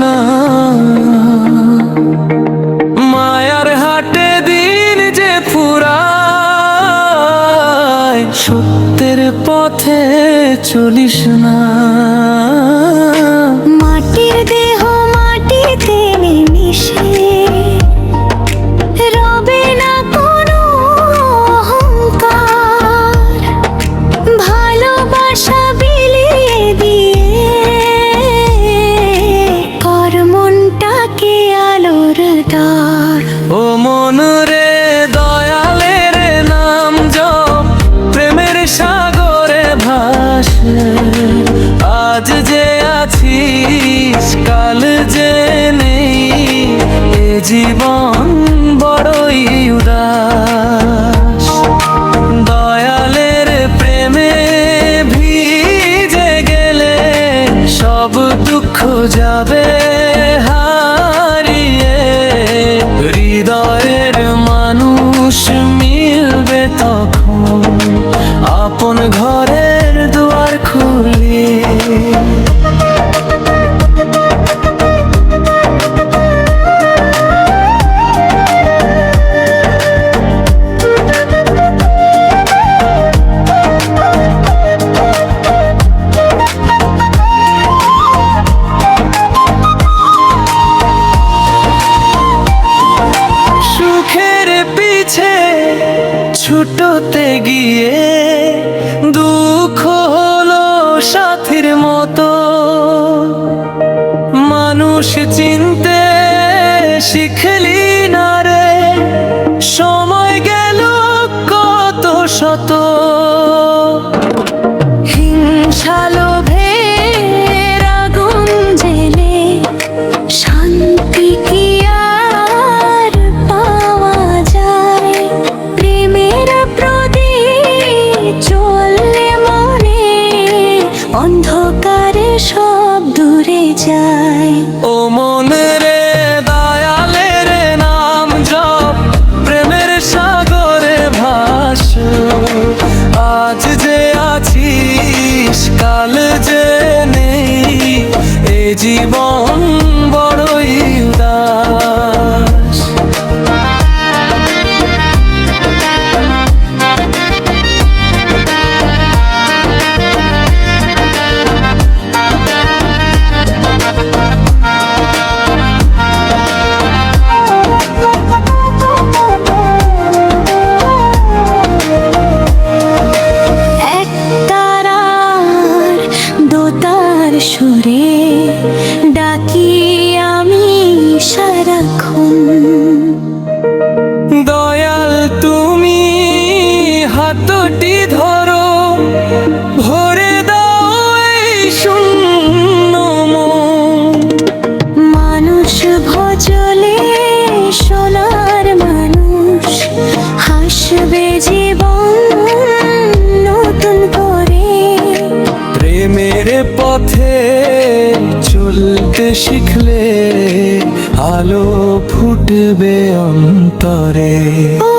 না। মায়ার হাটে দিন যে ফুরায়, সত্যের পথে চলিস না। মাটির দেহ মাটিতে মিশে, রবে না কোনো অহংকার। ভালোবাসা বিলিয়ে দিয়ে কর মনটাকে আলোর দ্বার। ও মন রে দয়ালের নাম জপ, প্রেমের সাগরে ভাসে। আজ যে আছিস কাল যে নেই, এ জীবন বড়ই উদাস। দয়ালের প্রেমে ভিজে গেলে সব দুঃখ যাবে হারিয়ে। হৃদয়ের মানুষ মিলবে তখন আপন ঘরের দুয়ার খুলে। সুখের পিছে ছুটোতে গিয়ে দুঃখ হলো সাথীর মতো। মানুষ চিনতে শিখলি না রে, সময় গেল কত শত। হিংসা লোভের আগুন জেলে শান্তি কি আর পাওয়া যায়? প্রেমের প্রদীপ জ্বললে মনে অন্ধকারে সব দূরে যায়। ও মন রে দয়ালের নাম জপ, প্রেমের সাগরে ভাস। আজ যে আছিস কাল যে নেই, এ জীবন বড়ই উদাস। এক তারার দোতার সুরে ডাকি আমি সারাক্ষণ। দয়াল তুমি হাতটি ধরো, ভরে দাও এই শূন্য মন। মানুষ ভজলে সোনার মানুষ হাসবে জীবন নতুন করে। প্রেমের পথে চলতে শিখলে আলো ফুটবে অন্তরে। ও